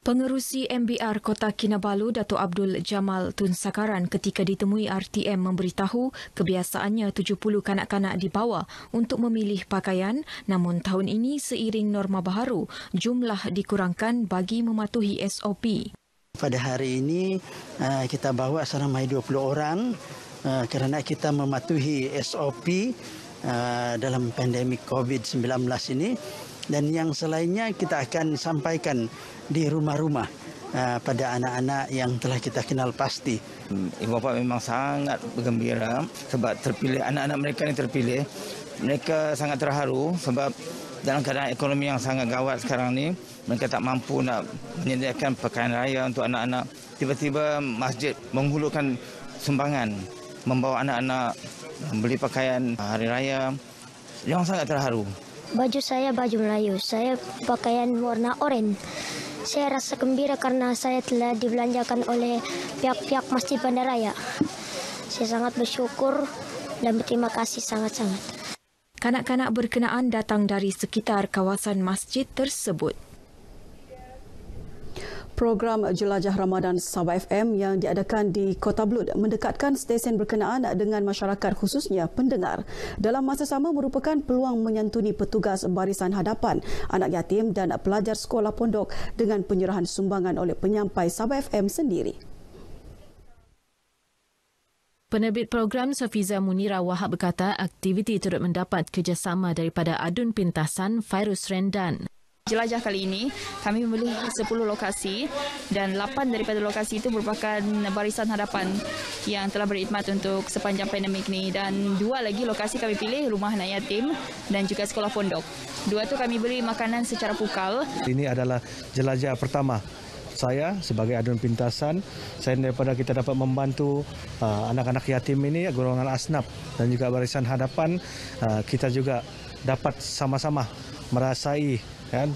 Speaker 16: Pengerusi MBR Kota Kinabalu, Datuk Abdul Jamal Tun Sakaran ketika ditemui RTM memberitahu kebiasaannya 70 kanak-kanak dibawa untuk memilih pakaian, namun tahun ini seiring norma baharu, jumlah dikurangkan bagi mematuhi SOP.
Speaker 5: Pada hari ini kita bawa seramai 20 orang kerana kita mematuhi SOP dalam pandemik COVID-19 ini, dan yang selainnya kita akan sampaikan di rumah-rumah pada anak-anak yang telah kita kenal pasti.
Speaker 7: Ibu bapa memang sangat bergembira sebab terpilih anak-anak mereka ini terpilih. Mereka sangat terharu sebab dalam keadaan ekonomi yang sangat gawat sekarang ni, mereka tak mampu nak menyediakan pakaian raya untuk anak-anak. Tiba-tiba masjid menghulurkan sumbangan, membawa anak-anak membeli pakaian hari raya. Yang sangat terharu.
Speaker 8: Baju saya baju Melayu. Saya pakaian warna oranye. Saya rasa gembira karena saya telah dibelanjakan oleh pihak-pihak Masjid Bandaraya. Saya sangat bersyukur dan berterima kasih sangat-sangat.
Speaker 16: Kanak-kanak berkenaan datang dari sekitar kawasan masjid tersebut.
Speaker 23: Program Jelajah Ramadan Sabah FM yang diadakan di Kota Belud mendekatkan stesen berkenaan dengan masyarakat khususnya pendengar. Dalam masa sama merupakan peluang menyantuni petugas barisan hadapan, anak yatim dan pelajar sekolah pondok dengan penyerahan sumbangan oleh penyampai Sabah FM sendiri.
Speaker 24: Penerbit program Sofiza Munira Wahab berkata aktiviti turut mendapat kerjasama daripada Adun Pintasan Fairuz Rendan.
Speaker 9: Jelajah kali ini, kami memilih 10 lokasi dan 8 daripada lokasi itu merupakan barisan hadapan yang telah berkhidmat untuk sepanjang pandemik ini, dan 2 lagi lokasi kami pilih rumah anak yatim dan juga sekolah pondok. 2 itu kami beri makanan secara pukal.
Speaker 10: Ini adalah jelajah pertama saya sebagai Adun Pintasan. Saya daripada kita dapat membantu anak-anak yatim ini, golongan asnaf dan juga barisan hadapan, kita juga dapat sama-sama merasai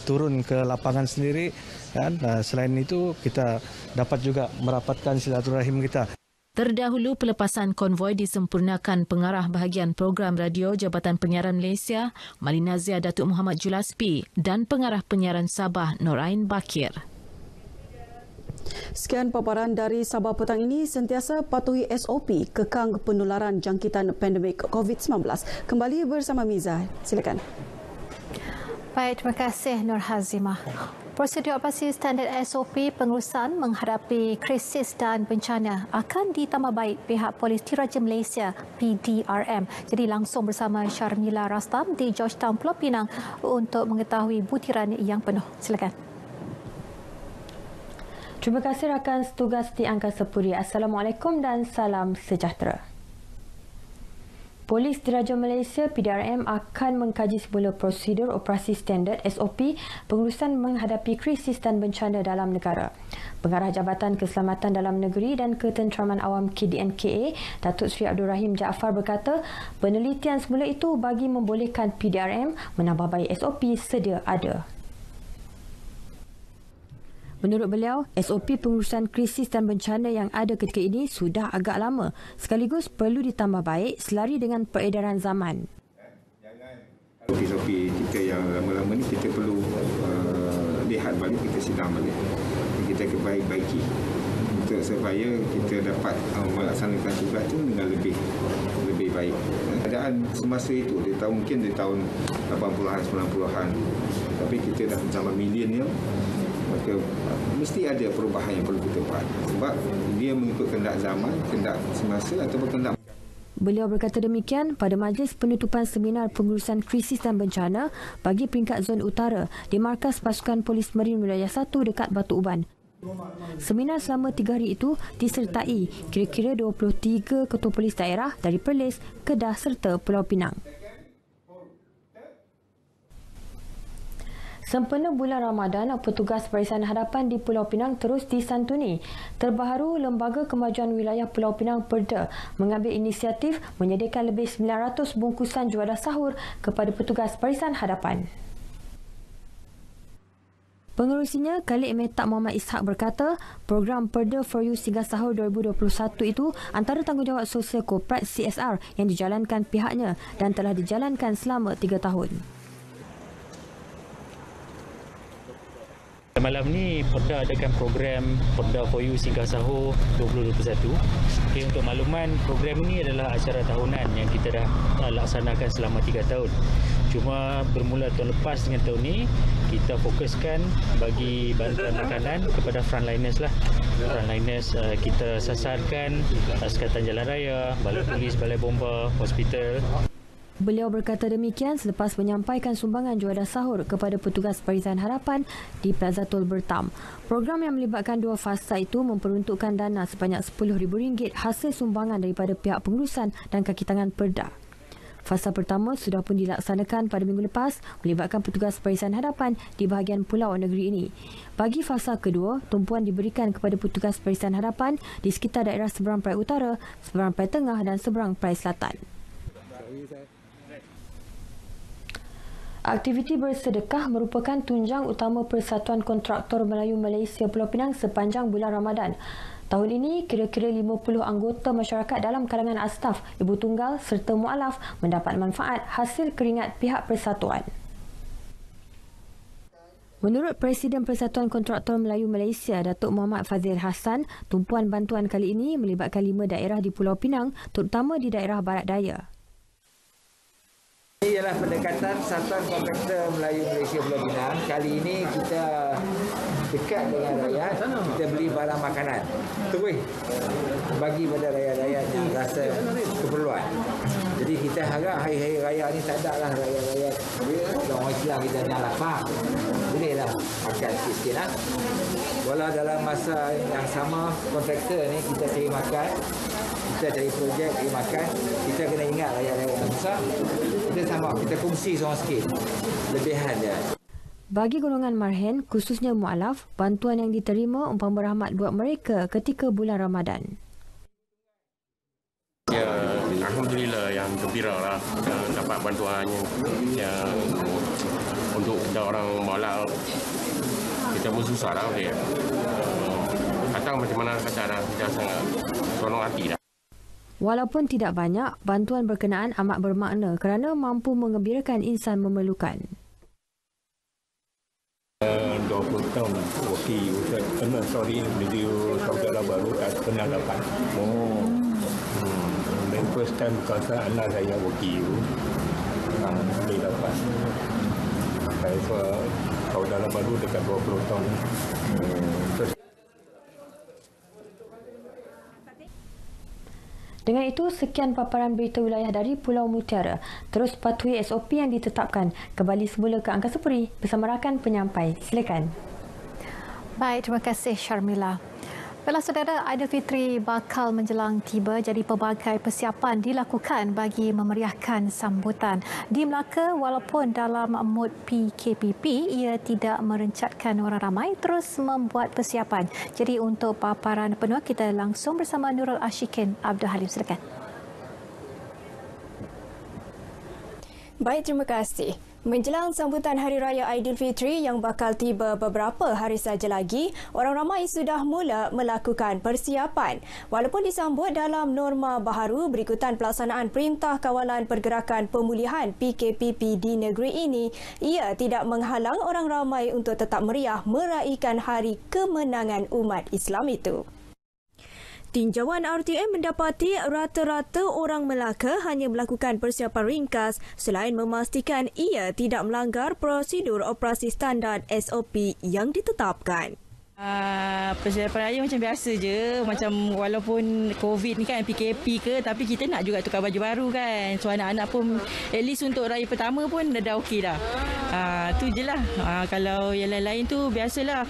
Speaker 10: turun ke lapangan sendiri Kan? Selain itu kita dapat juga merapatkan silaturahim kita.
Speaker 24: Terdahulu, pelepasan konvoi disempurnakan Pengarah Bahagian Program Radio Jabatan Penyiaran Malaysia, Malinazia Datuk Muhammad Julaspi dan Pengarah Penyiaran Sabah, Norain Bakir.
Speaker 23: Sekian paparan dari Sabah petang ini. Sentiasa patuhi SOP kekang penularan jangkitan pandemik COVID-19. Kembali bersama Miza. Silakan.
Speaker 1: Baik, terima kasih Nur Hazimah. Prosedur operasi standard SOP pengurusan menghadapi krisis dan bencana akan ditambah baik pihak Polis Diraja Malaysia PDRM. Jadi langsung bersama Syarmila Rastam di Georgetown, Pulau Pinang untuk mengetahui butiran yang penuh. Silakan.
Speaker 6: Terima kasih rakan setugas di Angkasa Puri. Assalamualaikum dan salam sejahtera. Polis Diraja Malaysia PDRM akan mengkaji semula prosedur operasi standard SOP pengurusan menghadapi krisis dan bencana dalam negara. Pengarah Jabatan Keselamatan Dalam Negeri dan Ketenteraman Awam KDNKA, Datuk Seri Abdul Rahim Jaafar berkata, penelitian semula itu bagi membolehkan PDRM menambah baik SOP sedia ada. Menurut beliau, SOP pengurusan krisis dan bencana yang ada ketika ini sudah agak lama, sekaligus perlu ditambah baik selari dengan peredaran zaman.
Speaker 11: SOP kita yang lama-lama ni kita perlu lihat balik, kita sidang balik, kita baiki untuk supaya kita dapat melaksanakan tugas itu dengan lebih baik. Keadaan semasa itu mungkin di tahun 80-an 90-an, tapi kita dah bersama milenial, maka mesti ada perubahan yang perlu kita buat sebab dia mengikut kehendak zaman, kehendak semasa ataupun kehendak.
Speaker 6: Beliau berkata demikian pada majlis penutupan seminar pengurusan krisis dan bencana bagi peringkat Zon Utara di Markas Pasukan Polis Marin Wilayah 1 dekat Batu Uban. Seminar selama 3 hari itu disertai kira-kira 23 ketua polis daerah dari Perlis, Kedah serta Pulau Pinang. Sempena bulan Ramadan, petugas Barisan Hadapan di Pulau Pinang terus disantuni. Terbaru, Lembaga Kemajuan Wilayah Pulau Pinang Perda mengambil inisiatif menyediakan lebih 900 bungkusan juadah sahur kepada petugas Barisan Hadapan. Pengerusinya, Khalid Mehtak Muhammad Ishak berkata, program Perda for You Singgah Sahur 2021 itu antara tanggungjawab sosial korporat CSR yang dijalankan pihaknya dan telah dijalankan selama 3 tahun.
Speaker 12: Malam ni Perda adakan program Perda for You Singgah Sahur 2021. Okay, untuk makluman, program ini adalah acara tahunan yang kita dah laksanakan selama 3 tahun. Cuma bermula tahun lepas dengan tahun ni, kita fokuskan bagi bantuan makanan kepada frontliners lah. Frontliners kita sasarkan Sekatan Jalan Raya, Balai Polis, Balai Bomba, hospital.
Speaker 6: Beliau berkata demikian selepas menyampaikan sumbangan juadah sahur kepada petugas Barisan Harapan di Plaza Tol Bertam. Program yang melibatkan 2 fasa itu memperuntukkan dana sebanyak RM10,000 hasil sumbangan daripada pihak pengurusan dan kaki tangan Perda. Fasa pertama sudah pun dilaksanakan pada minggu lepas melibatkan petugas Barisan Hadapan di bahagian pulau negeri ini. Bagi fasa kedua, tumpuan diberikan kepada petugas Barisan Hadapan di sekitar daerah seberang Perai Utara, seberang Perai Tengah dan seberang Perai Selatan. Aktiviti bersedekah merupakan tunjang utama Persatuan Kontraktor Melayu Malaysia Pulau Pinang sepanjang bulan Ramadan. Tahun ini, kira-kira 50 anggota masyarakat dalam kalangan asnaf, ibu tunggal serta mualaf mendapat manfaat hasil keringat pihak persatuan. Menurut Presiden Persatuan Kontraktor Melayu Malaysia, Datuk Muhammad Fazil Hassan, tumpuan bantuan kali ini melibatkan 5 daerah di Pulau Pinang, terutama di daerah Barat Daya.
Speaker 13: Ini ialah pendekatan Persatuan Kontraktor Melayu Malaysia Pulau Pinang. Kali ini kita dekat dengan rakyat, kita beli barang makanan terus bagi pada rakyat-rakyat yang rasa keperluan. Jadi kita harap hari-hari raya ni tak ada lah rakyat-rakyat orang Islam kita yang lapar. Bolehlah makan sikit lah. Walau dalam masa yang sama kontraktor ni kita cari makan, kita cari projek, cari makan, kita kena ingat rakyat-rakyat yang besar. Kita sama, kita kongsi seorang sikit lebihan dia.
Speaker 6: Bagi golongan marhen, khususnya mualaf, bantuan yang diterima umpama rahmat buat mereka ketika bulan Ramadan.
Speaker 14: Ya, alhamdulillah yang gembira lah dapat bantuan yang untuk orang mualaf. Kita macam susah lah dia. Kadang macam mana kata dah, dah sangat tolong hati dah.
Speaker 6: Walaupun tidak banyak, bantuan berkenaan amat bermakna kerana mampu mengembirakan insan memerlukan.
Speaker 2: 20 tahun wakil Ustaz kena video Saudara baru tak pernah dapat. Dan first time kata anak saya wakil boleh dapat. Saya Saudara baru dekat 20 tahun.
Speaker 6: Dengan itu, sekian paparan berita wilayah dari Pulau Mutiara. Terus patuhi SOP yang ditetapkan. Kembali semula ke Angkasa Puri bersama rakan penyampai. Silakan.
Speaker 1: Baik, terima kasih Sharmila. Baiklah saudara, Aidilfitri bakal menjelang tiba, jadi pelbagai persiapan dilakukan bagi memeriahkan sambutan. Di Melaka, walaupun dalam mood PKPP, ia tidak merencatkan orang ramai, terus membuat persiapan. Jadi untuk paparan penuh, kita langsung bersama Nurul Ashikin Abdul Halim. Silakan.
Speaker 4: Baik, terima kasih. Menjelang sambutan Hari Raya Aidilfitri yang bakal tiba beberapa hari saja lagi, orang ramai sudah mula melakukan persiapan. Walaupun disambut dalam norma baharu berikutan pelaksanaan Perintah Kawalan Pergerakan Pemulihan PKPP di negeri ini, ia tidak menghalang orang ramai untuk tetap meriah meraihkan Hari Kemenangan Umat Islam itu. Tinjauan RTM mendapati rata-rata orang Melaka hanya melakukan persiapan ringkas selain memastikan ia tidak melanggar prosedur operasi standard SOP yang ditetapkan.
Speaker 15: Persiapan raya macam biasa je, macam walaupun COVID ni kan PKP ke, tapi kita nak juga tukar baju baru kan. So anak-anak pun at least untuk raya pertama pun dah okey dah. Tu je lah. Kalau yang lain-lain tu biasalah.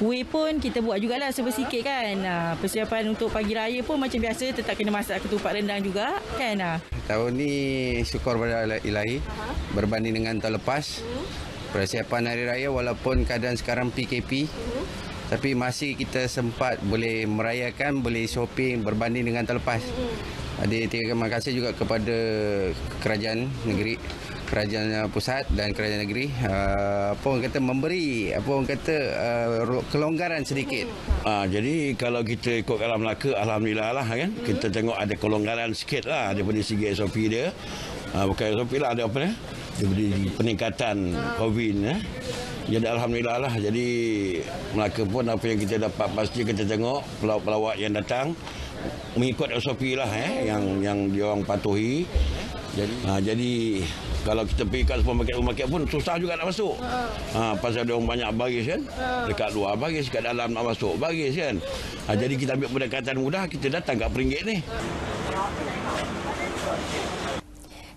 Speaker 15: Kuih pun kita buat jugalah sikit kan. Persiapan untuk pagi raya pun macam biasa, tetap kena masak ketupat rendang juga kan.
Speaker 17: Tahun ni syukur pada Ilahi berbanding dengan tahun lepas. Persiapan hari raya walaupun keadaan sekarang PKP, tapi masih kita sempat boleh merayakan, boleh shopping berbanding dengan tahun lepas. Jadi terima kasih juga kepada kerajaan negeri, kerajaan pusat dan kerajaan negeri, memberi kelonggaran sedikit.
Speaker 18: Jadi kalau kita ikut Alam Melaka, alhamdulillah lah kan. Kita tengok ada kelonggaran sikit lah daripada segi SOP dia. Bukan SOP lah, ada apa dia? Daripada peningkatan COVID Jadi alhamdulillah lah. Jadi Melaka pun apa yang kita dapat pasti kita tengok pelawak-pelawak yang datang mengikut SOP lah yang diorang patuhi. Jadi kalau kita pergi kat supermarket pun susah juga nak masuk. Pasal diorang banyak baris kan. Dekat luar baris, kat dalam nak masuk baris kan. Jadi kita ambil pendekatan mudah, kita datang kat Peringgit ni.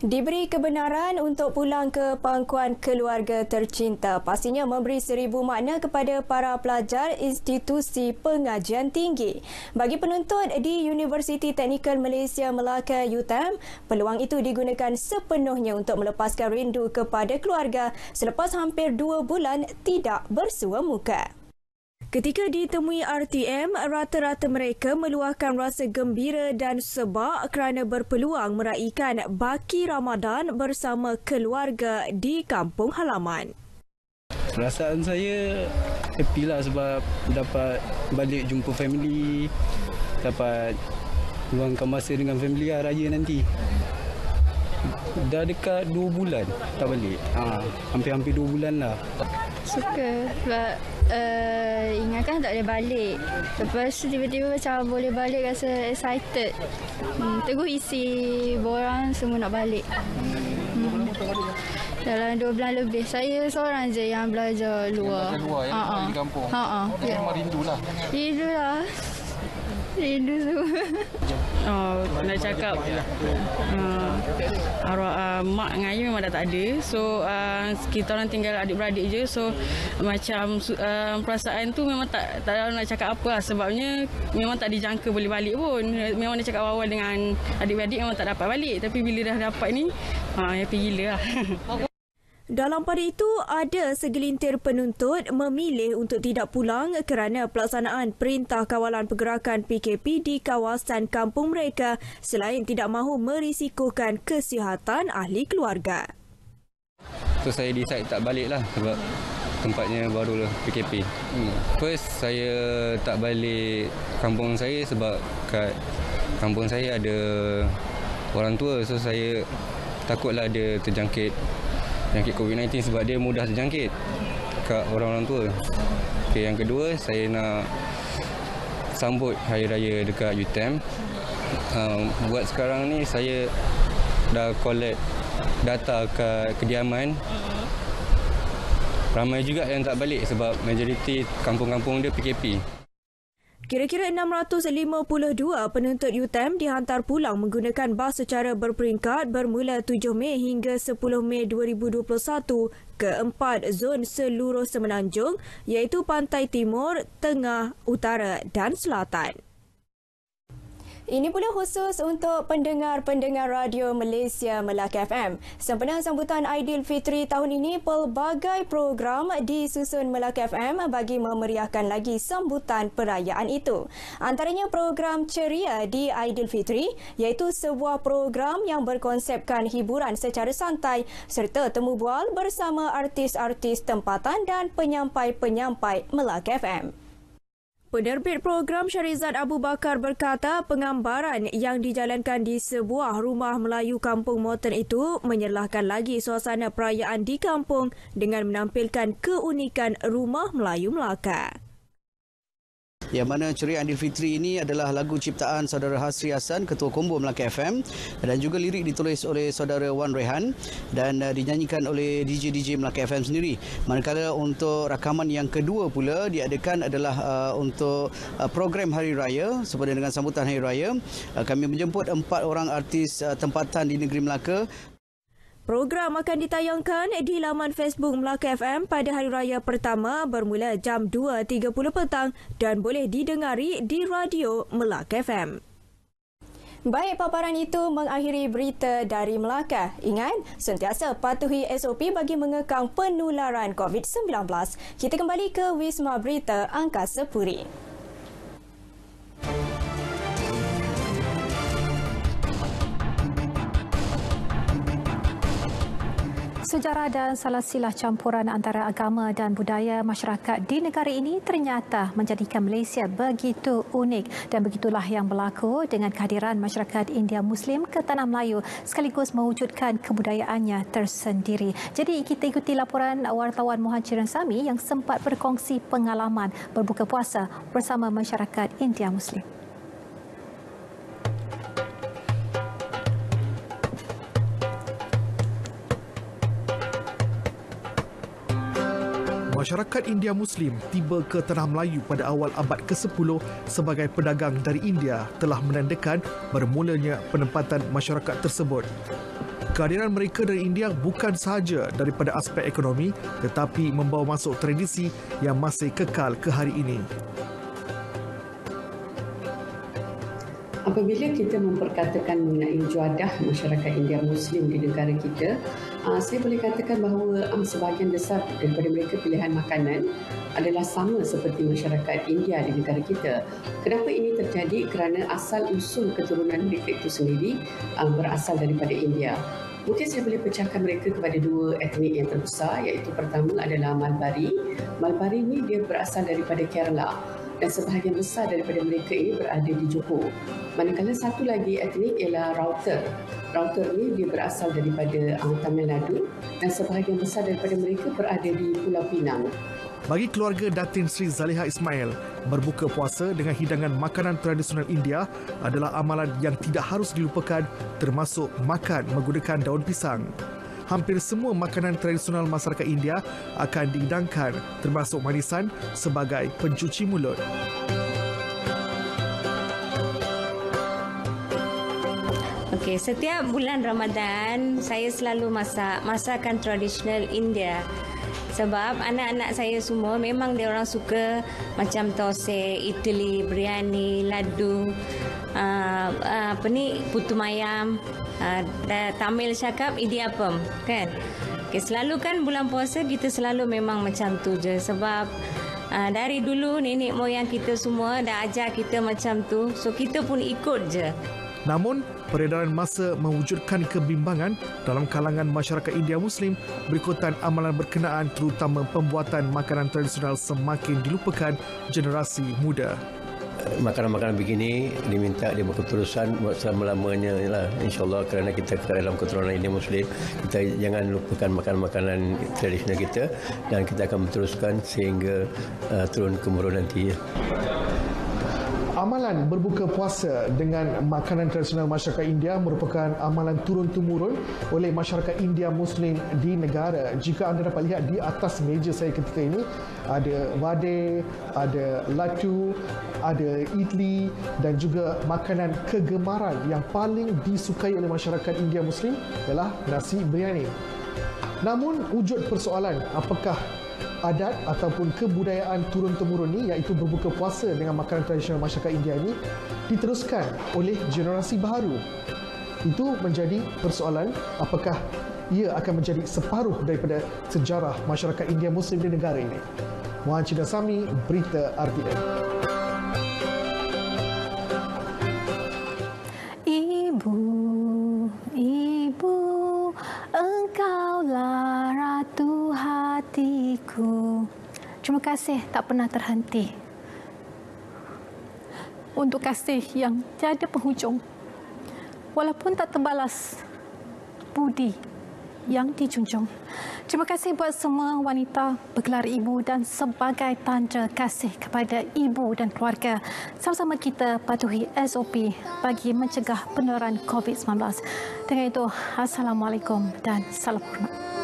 Speaker 4: Diberi kebenaran untuk pulang ke pangkuan keluarga tercinta pastinya memberi 1000 makna kepada para pelajar institusi pengajian tinggi. Bagi penuntut di Universiti Teknikal Malaysia Melaka UTM, peluang itu digunakan sepenuhnya untuk melepaskan rindu kepada keluarga selepas hampir 2 bulan tidak bersua muka. Ketika ditemui RTM, rata-rata mereka meluahkan rasa gembira dan sebab kerana berpeluang meraihkan baki Ramadan bersama keluarga di kampung halaman.
Speaker 20: Perasaan saya happy lah sebab dapat balik jumpa family, dapat luangkan masa dengan family raya nanti. Dah dekat 2 bulan tak balik. Hampir-hampir 2 bulan lah.
Speaker 27: Suka sebab ingatkan tak boleh balik. Lepas tiba-tiba macam boleh balik, rasa excited. Teguh isi borang semua nak balik. Dalam 2 bulan lebih. Saya seorang je yang belajar luar.
Speaker 28: Yang di kampung. Memang rindulah.
Speaker 27: Rindu semua.
Speaker 15: Nak cakap mak dengan ayah memang dah tak ada. So kita orang tinggal adik-beradik je. So macam perasaan tu memang tak tahu nak cakap apa lah. Sebabnya memang tak dijangka boleh balik pun. Memang dia cakap awal dengan adik-beradik memang tak dapat balik. Tapi bila dah dapat ni happy gila lah.
Speaker 4: Dalam pada itu, ada segelintir penuntut memilih untuk tidak pulang kerana pelaksanaan Perintah Kawalan Pergerakan PKP di kawasan kampung mereka selain tidak mahu merisikokan kesihatan ahli keluarga.
Speaker 20: So saya decide tak balik lah sebab
Speaker 3: tempatnya barulah PKP. First saya tak balik kampung saya sebab kat kampung saya ada orang tua, so saya takutlah dia terjangkit COVID-19 sebab dia mudah terjangkit kat orang-orang tua. Okay, yang kedua saya nak sambut Hari Raya dekat UTM. Buat sekarang ni saya dah collect data kat kediaman. Ramai juga yang tak balik sebab majoriti kampung-kampung dia PKP.
Speaker 4: Kira-kira 652 penuntut UTM dihantar pulang menggunakan bas secara berperingkat bermula 7 Mei hingga 10 Mei 2021 ke 4 zon seluruh Semenanjung iaitu Pantai Timur, Tengah, Utara dan Selatan. Ini pula khusus untuk pendengar-pendengar radio Malaysia Melaka FM. Sempena sambutan Aidilfitri tahun ini, pelbagai program disusun Melaka FM bagi memeriahkan lagi sambutan perayaan itu. Antaranya program Ceria di Aidilfitri iaitu sebuah program yang berkonsepkan hiburan secara santai serta temu bual bersama artis-artis tempatan dan penyampai-penyampai Melaka FM. Penerbit program Syarizad Abu Bakar berkata penggambaran yang dijalankan di sebuah rumah Melayu kampung moden itu menyerlahkan lagi suasana perayaan di kampung dengan menampilkan keunikan rumah Melayu Melaka.
Speaker 5: Yang mana Ceria Aidilfitri ini adalah lagu ciptaan saudara Hasri Hassan, Ketua Kombo Melaka FM, dan juga lirik ditulis oleh saudara Wan Rehan dan dinyanyikan oleh DJ Melaka FM sendiri. Manakala untuk rakaman yang kedua pula diadakan adalah untuk program Hari Raya. Sepada dengan sambutan Hari Raya, kami menjemput 4 orang artis tempatan di negeri Melaka.
Speaker 4: Program akan ditayangkan di laman Facebook Melaka FM pada Hari Raya pertama bermula jam 2.30 petang dan boleh didengari di radio Melaka FM. Baik, paparan itu mengakhiri berita dari Melaka. Ingat, sentiasa patuhi SOP bagi mengekang penularan COVID-19. Kita kembali ke Wisma Berita Angkasa Puri.
Speaker 1: Sejarah dan salasilah campuran antara agama dan budaya masyarakat di negara ini ternyata menjadikan Malaysia begitu unik dan begitulah yang berlaku dengan kehadiran masyarakat India Muslim ke Tanah Melayu sekaligus mewujudkan kebudayaannya tersendiri. Jadi kita ikuti laporan wartawan Muhajirin Sami yang sempat berkongsi pengalaman berbuka puasa bersama masyarakat India Muslim.
Speaker 7: Masyarakat India Muslim tiba ke Tanah Melayu pada awal abad ke-10 sebagai pedagang dari India telah menandakan bermulanya penempatan masyarakat tersebut. Kehadiran mereka dari India bukan sahaja daripada aspek ekonomi tetapi membawa masuk tradisi yang masih kekal ke hari ini.
Speaker 19: Apabila kita memperkatakan mengenai juadah masyarakat India Muslim di negara kita, saya boleh katakan bahawa sebahagian besar daripada mereka pilihan makanan adalah sama seperti masyarakat India di negara kita. Kenapa ini terjadi? Kerana asal-usul keturunan mereka itu sendiri berasal daripada India. Mungkin saya boleh pecahkan mereka kepada 2 etnik yang terbesar, iaitu pertama adalah Malbari. Malbari ini dia berasal daripada Kerala dan sebahagian besar daripada mereka ini berada di Johor. Manakala satu lagi etnik ialah Rauter. Rauter ini dia berasal daripada Tamil Nadu dan sebahagian besar daripada mereka berada di Pulau Pinang.
Speaker 7: Bagi keluarga Datin Sri Zaliha Ismail, berbuka puasa dengan hidangan makanan tradisional India adalah amalan yang tidak harus dilupakan, termasuk makan menggunakan daun pisang. Hampir semua makanan tradisional masyarakat India akan dihidangkan termasuk manisan sebagai pencuci mulut.
Speaker 21: Okey, setiap bulan Ramadan saya selalu masak masakan tradisional India. Sebab anak-anak saya semua memang dia orang suka macam tosai, idli, biryani, ladu, putu mayam, Tamil cakap idiapam, kan? Okay, selalu kan bulan puasa kita selalu memang macam tu je sebab dari dulu nenek moyang kita semua dah ajar kita macam tu, so kita pun ikut je.
Speaker 7: Namun, peredaran masa mewujudkan kebimbangan dalam kalangan masyarakat India Muslim berikutan amalan berkenaan terutama pembuatan makanan tradisional semakin dilupakan generasi muda.
Speaker 8: Makanan-makanan begini diminta dia berketerusan buat selama-lamanya lah, insyaAllah, kerana kita dalam keturunan India Muslim, kita jangan lupakan makanan-makanan tradisional kita dan kita akan meneruskan sehingga turun-temurun nanti.
Speaker 7: Amalan berbuka puasa dengan makanan tradisional masyarakat India merupakan amalan turun-temurun oleh masyarakat India Muslim di negara. Jika anda dapat lihat di atas meja saya ketika ini, ada vade, ada latu, ada idli dan juga makanan kegemaran yang paling disukai oleh masyarakat India Muslim ialah nasi biryani. Namun wujud persoalan, apakah adat ataupun kebudayaan turun-temurun ni, iaitu berbuka puasa dengan makanan tradisional masyarakat India ini diteruskan oleh generasi baru? Itu menjadi persoalan, apakah ia akan menjadi separuh daripada sejarah masyarakat India Muslim di negara ini. Muhammad Cina Sami, Berita RTM.
Speaker 1: Ibu, engkaulah ratu hatiku. Terima kasih tak pernah terhenti untuk kasih yang tiada penghujung. Walaupun tak terbalas, budi yang dijunjung. Terima kasih buat semua wanita bergelar ibu dan sebagai tanda kasih kepada ibu dan keluarga. Sama-sama kita patuhi SOP bagi mencegah penularan COVID-19. Dengan itu, Assalamualaikum dan salam hormat.